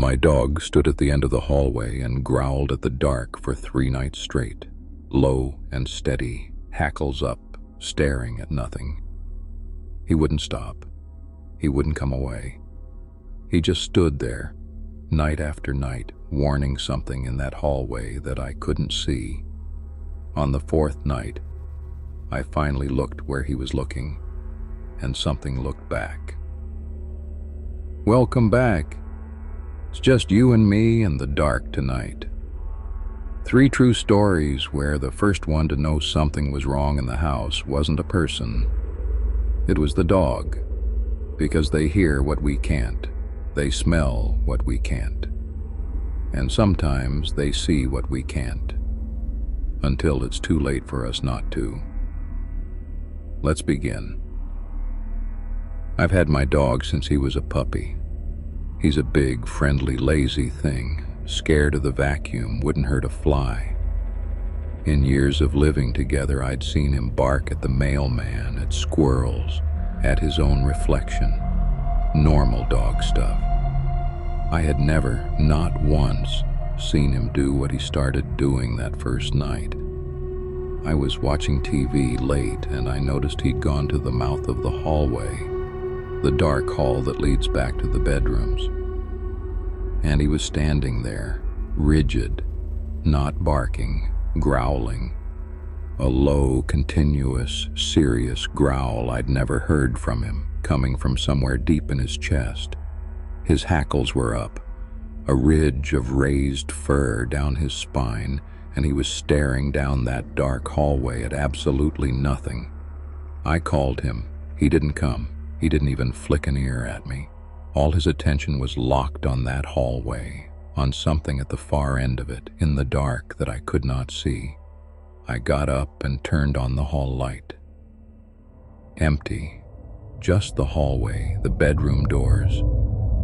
My dog stood at the end of the hallway and growled at the dark for 3 nights straight, low and steady, hackles up, staring at nothing. He wouldn't stop. He wouldn't come away. He just stood there, night after night, warning something in that hallway that I couldn't see. On the 4th night, I finally looked where he was looking, and something looked back. "Welcome back. It's just you and me in the dark tonight." 3 true stories where the first one to know something was wrong in the house wasn't a person. It was the dog, because they hear what we can't. They smell what we can't. And sometimes they see what we can't, until it's too late for us not to. Let's begin. I've had my dog since he was a puppy. He's a big, friendly, lazy thing, scared of the vacuum, wouldn't hurt a fly. In years of living together, I'd seen him bark at the mailman, at squirrels, at his own reflection. Normal dog stuff. I had never, not once, seen him do what he started doing that first night. I was watching TV late and I noticed he'd gone to the mouth of the hallway, the dark hall that leads back to the bedrooms. And he was standing there, rigid, not barking, growling. A low, continuous, serious growl I'd never heard from him, coming from somewhere deep in his chest. His hackles were up, a ridge of raised fur down his spine, and he was staring down that dark hallway at absolutely nothing. I called him. He didn't come. He didn't even flick an ear at me. All his attention was locked on that hallway, on something at the far end of it, in the dark that I could not see. I got up and turned on the hall light. Empty. Just the hallway, the bedroom doors.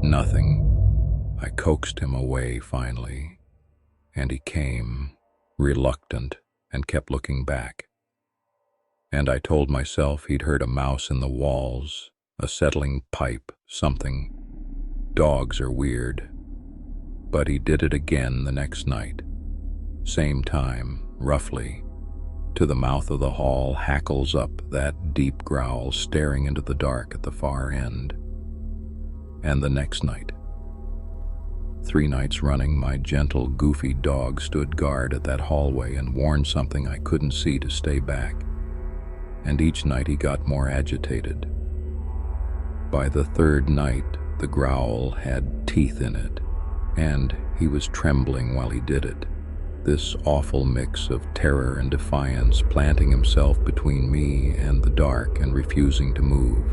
Nothing. I coaxed him away finally, and he came, reluctant, and kept looking back. And I told myself he'd heard a mouse in the walls, a settling pipe, something. Dogs are weird. But he did it again the next night. Same time, roughly. To the mouth of the hall, hackles up, that deep growl staring into the dark at the far end. And the next night. 3 nights running, my gentle, goofy dog stood guard at that hallway and warned something I couldn't see to stay back. And each night he got more agitated. By the 3rd night, the growl had teeth in it, and he was trembling while he did it. This awful mix of terror and defiance, planting himself between me and the dark and refusing to move.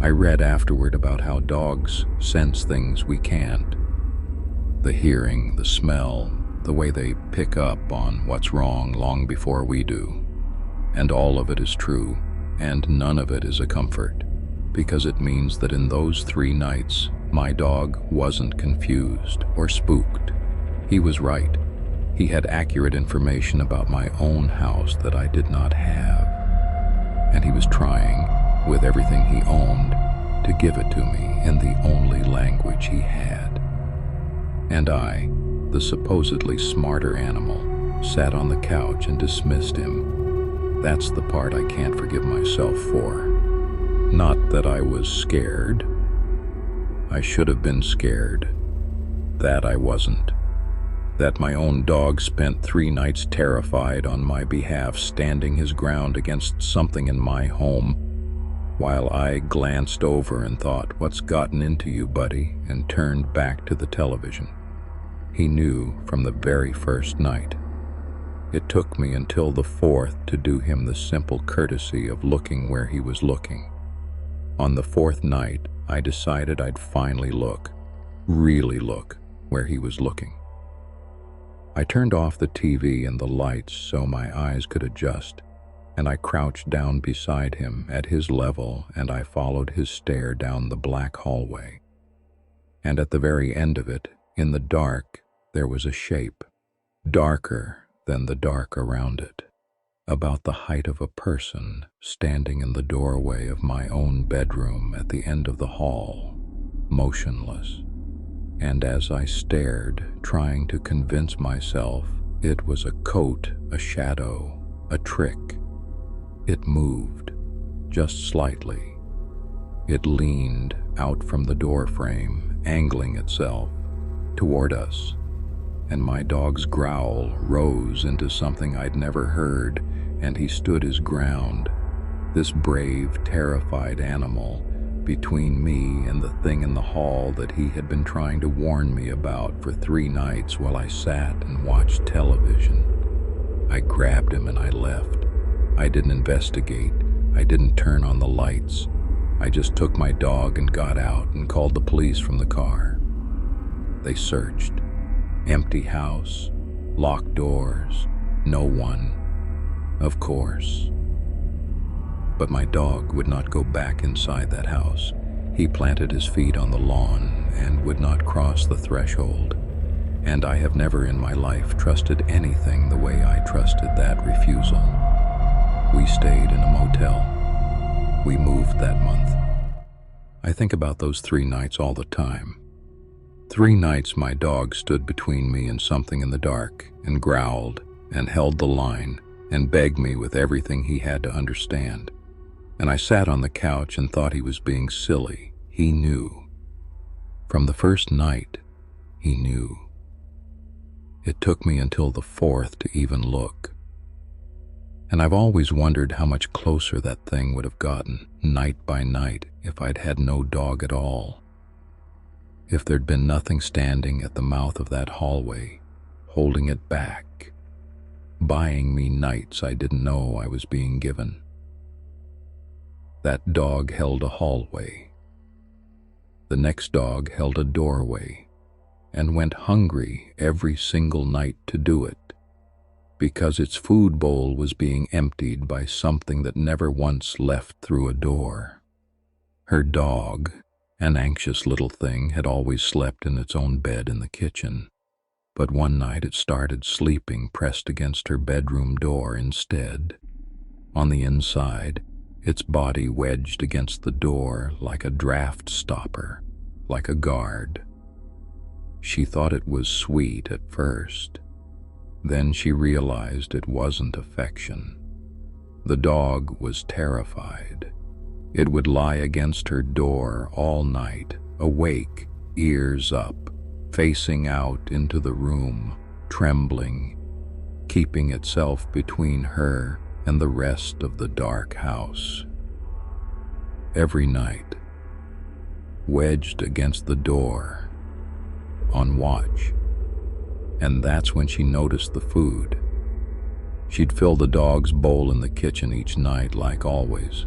I read afterward about how dogs sense things we can't. The hearing, the smell, the way they pick up on what's wrong long before we do. And all of it is true, and none of it is a comfort, because it means that in those 3 nights, my dog wasn't confused or spooked. He was right. He had accurate information about my own house that I did not have. And he was trying, with everything he owned, to give it to me in the only language he had. And I, the supposedly smarter animal, sat on the couch and dismissed him. That's the part I can't forgive myself for. Not that I was scared. I should have been scared. That I wasn't. That my own dog spent 3 nights terrified on my behalf, standing his ground against something in my home, while I glanced over and thought, "What's gotten into you, buddy?" and turned back to the television. He knew from the very first night. It took me until the 4th to do him the simple courtesy of looking where he was looking. On the 4th night, I decided I'd finally look, really look, where he was looking. I turned off the TV and the lights so my eyes could adjust, and I crouched down beside him at his level, and I followed his stare down the black hallway. And at the very end of it, in the dark, there was a shape, darker than the dark around it, about the height of a person, standing in the doorway of my own bedroom at the end of the hall, motionless. And as I stared, trying to convince myself it was a coat, a shadow, a trick, it moved, just slightly. It leaned out from the door frame, angling itself toward us, and my dog's growl rose into something I'd never heard, and he stood his ground, this brave, terrified animal, between me and the thing in the hall that he had been trying to warn me about for 3 nights while I sat and watched television. I grabbed him and I left. I didn't investigate. I didn't turn on the lights. I just took my dog and got out and called the police from the car. They searched. Empty house, locked doors, no one, of course. But my dog would not go back inside that house. He planted his feet on the lawn and would not cross the threshold. And I have never in my life trusted anything the way I trusted that refusal. We stayed in a motel. We moved that month. I think about those 3 nights all the time. 3 nights my dog stood between me and something in the dark and growled and held the line and begged me with everything he had to understand. And I sat on the couch and thought he was being silly. He knew. From the first night, he knew. It took me until the 4th to even look. And I've always wondered how much closer that thing would have gotten, night by night, if I'd had no dog at all. If there'd been nothing standing at the mouth of that hallway, holding it back, buying me nights I didn't know I was being given. That dog held a hallway. The next dog held a doorway, and went hungry every single night to do it, because its food bowl was being emptied by something that never once left through a door. Her dog, an anxious little thing, had always slept in its own bed in the kitchen, but one night it started sleeping pressed against her bedroom door instead. On the inside, its body wedged against the door like a draft stopper, like a guard. She thought it was sweet at first. Then she realized it wasn't affection. The dog was terrified. It would lie against her door all night, awake, ears up, facing out into the room, trembling, keeping itself between her and the rest of the dark house. Every night, wedged against the door, on watch. And that's when she noticed the food. She'd fill the dog's bowl in the kitchen each night like always,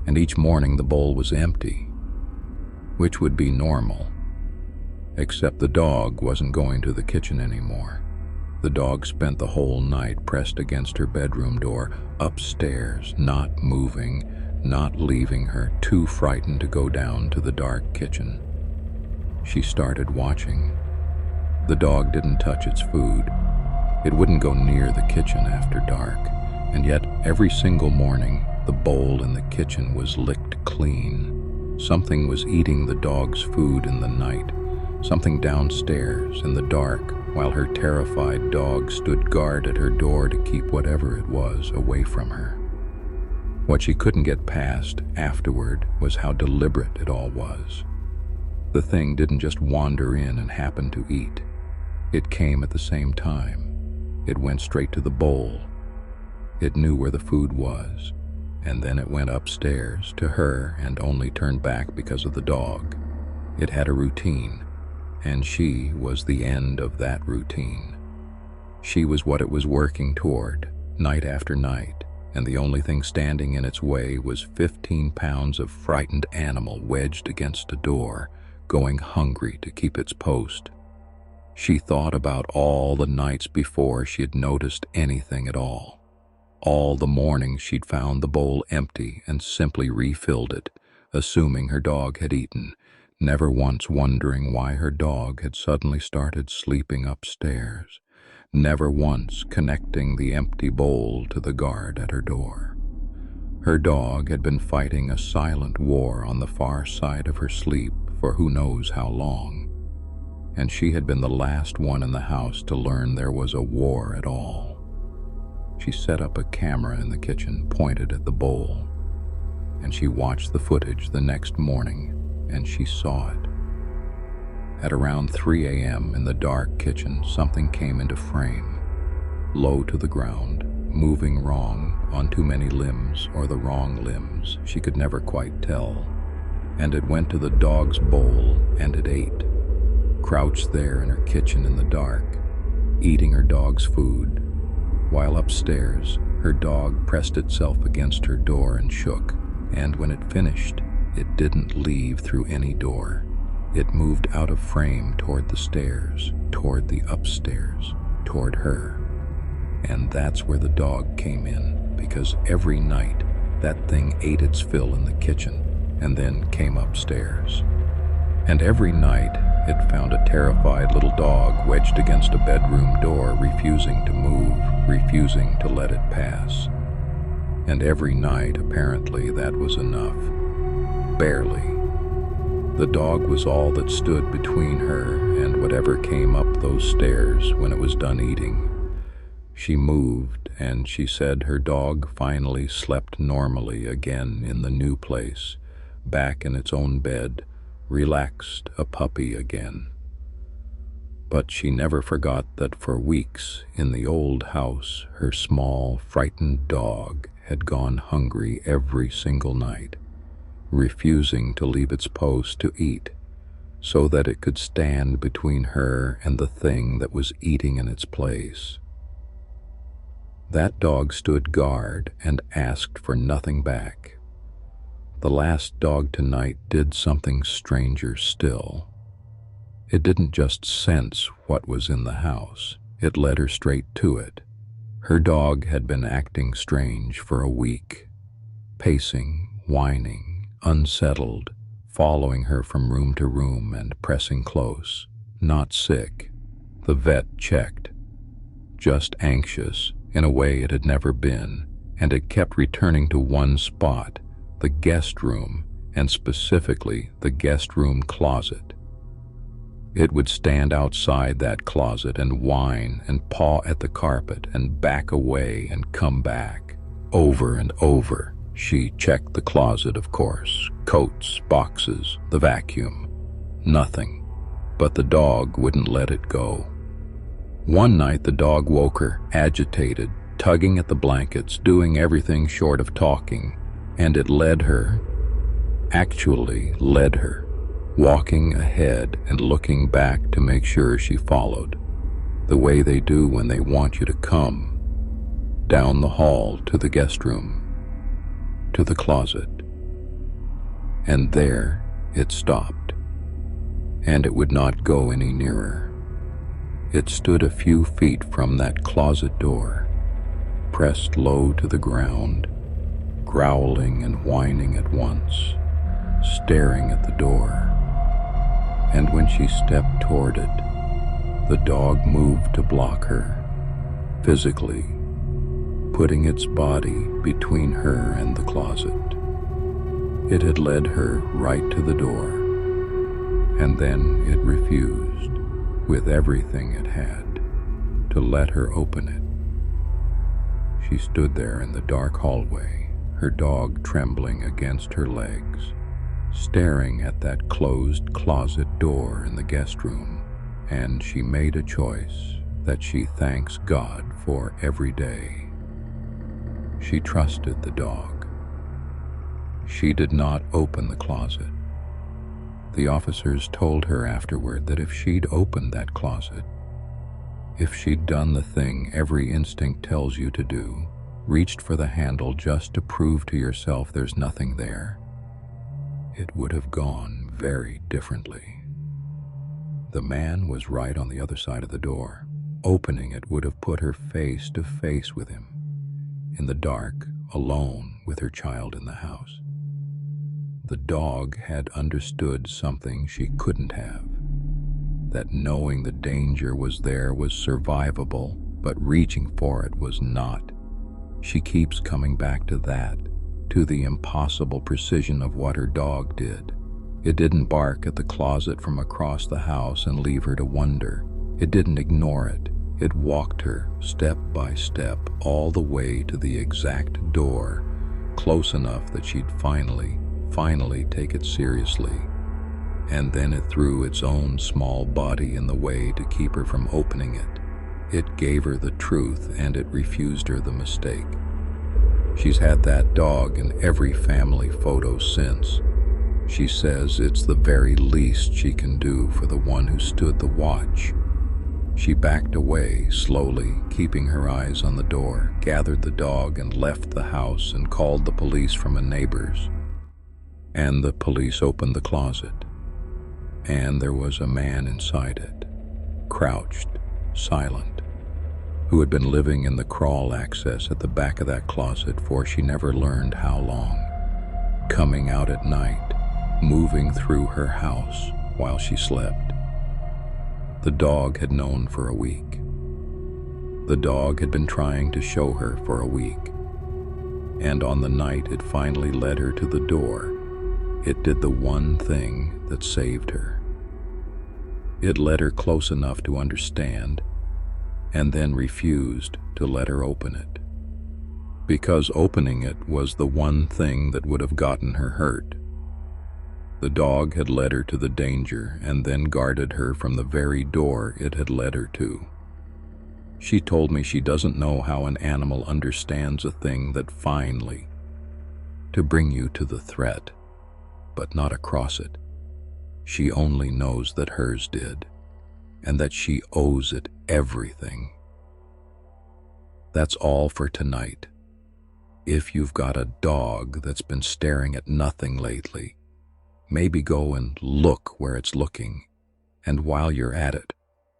and each morning the bowl was empty, which would be normal, except the dog wasn't going to the kitchen anymore. The dog spent the whole night pressed against her bedroom door, upstairs, not moving, not leaving her, too frightened to go down to the dark kitchen. She started watching. The dog didn't touch its food. It wouldn't go near the kitchen after dark, and yet every single morning the bowl in the kitchen was licked clean. Something was eating the dog's food in the night, something downstairs in the dark, while her terrified dog stood guard at her door to keep whatever it was away from her. What she couldn't get past afterward was how deliberate it all was. The thing didn't just wander in and happen to eat. It came at the same time. It went straight to the bowl. It knew where the food was, and then it went upstairs to her and only turned back because of the dog. It had a routine, and she was the end of that routine. She was what it was working toward, night after night, and the only thing standing in its way was 15 pounds of frightened animal wedged against a door, going hungry to keep its post. She thought about all the nights before she had noticed anything at all. All the mornings she'd found the bowl empty and simply refilled it, assuming her dog had eaten, never once wondering why her dog had suddenly started sleeping upstairs, never once connecting the empty bowl to the guard at her door. Her dog had been fighting a silent war on the far side of her sleep for who knows how long. and she had been the last one in the house to learn there was a war at all. She set up a camera in the kitchen, pointed at the bowl, and she watched the footage the next morning, and she saw it. At around 3 a.m. in the dark kitchen, something came into frame, low to the ground, moving wrong, on too many limbs or the wrong limbs, she could never quite tell. And it went to the dog's bowl, and it ate, crouched there in her kitchen in the dark, eating her dog's food, while upstairs, her dog pressed itself against her door and shook, and when it finished, it didn't leave through any door. It moved out of frame toward the stairs, toward the upstairs, toward her. And that's where the dog came in, because every night, that thing ate its fill in the kitchen, and then came upstairs. And every night, it found a terrified little dog wedged against a bedroom door, refusing to move, refusing to let it pass. And every night, apparently, that was enough. Barely. The dog was all that stood between her and whatever came up those stairs when it was done eating. She moved, and she said her dog finally slept normally again in the new place, back in its own bed, relaxed, a puppy again. But she never forgot that for weeks in the old house, her small, frightened dog had gone hungry every single night, refusing to leave its post to eat, so that it could stand between her and the thing that was eating in its place. That dog stood guard and asked for nothing back. The last dog tonight did something stranger still. It didn't just sense what was in the house, it led her straight to it. Her dog had been acting strange for a week, pacing, whining, unsettled, following her from room to room and pressing close. Not sick, the vet checked, just anxious in a way it had never been, and it kept returning to one spot, the guest room, and specifically the guest room closet. It would stand outside that closet and whine and paw at the carpet and back away and come back. Over and over, she checked the closet, of course, coats, boxes, the vacuum. Nothing. But the dog wouldn't let it go. One night the dog woke her, agitated, tugging at the blankets, doing everything short of talking, and it led her, actually led her, walking ahead and looking back to make sure she followed, the way they do when they want you to come, down the hall to the guest room, to the closet. And there it stopped, and it would not go any nearer. It stood a few feet from that closet door, pressed low to the ground, growling and whining at once, staring at the door. And when she stepped toward it, the dog moved to block her, physically, putting its body between her and the closet. It had led her right to the door, and then it refused, with everything it had, to let her open it. She stood there in the dark hallway, her dog trembling against her legs, staring at that closed closet door in the guest room, and she made a choice that she thanks God for every day. She trusted the dog. She did not open the closet. The officers told her afterward that if she'd opened that closet, if she'd done the thing every instinct tells you to do, reached for the handle just to prove to yourself there's nothing there, it would have gone very differently. The man was right on the other side of the door. Opening it would have put her face to face with him, in the dark, alone with her child in the house. The dog had understood something she couldn't have, that knowing the danger was there was survivable, but reaching for it was not. She keeps coming back to that, to the impossible precision of what her dog did. It didn't bark at the closet from across the house and leave her to wonder. It didn't ignore it. It walked her, step by step, all the way to the exact door, close enough that she'd finally take it seriously. And then it threw its own small body in the way to keep her from opening it. It gave her the truth, and it refused her the mistake. She's had that dog in every family photo since. She says it's the very least she can do for the one who stood the watch. She backed away, slowly, keeping her eyes on the door, gathered the dog and left the house and called the police from a neighbor's. And the police opened the closet. And there was a man inside it, crouched, silent, who had been living in the crawl access at the back of that closet for she never learned how long, coming out at night, moving through her house while she slept. The dog had known for a week. The dog had been trying to show her for a week. And on the night it finally led her to the door, it did the one thing that saved her. It led her close enough to understand, and then refused to let her open it. Because opening it was the one thing that would have gotten her hurt. The dog had led her to the danger and then guarded her from the very door it had led her to. She told me she doesn't know how an animal understands a thing that finally, to bring you to the threat, but not across it. She only knows that hers did, and that she owes it everything. That's all for tonight. If you've got a dog that's been staring at nothing lately, maybe go and look where it's looking. And while you're at it,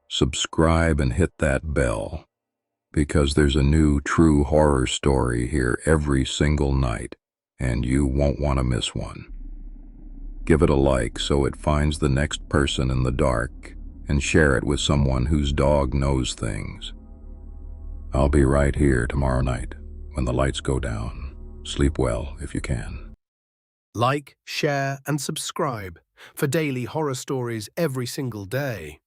subscribe and hit that bell, because there's a new true horror story here every single night, and you won't want to miss one. Give it a like so it finds the next person in the dark, and share it with someone whose dog knows things. I'll be right here tomorrow night when the lights go down. Sleep well if you can. Like, share, and subscribe for daily horror stories every single day.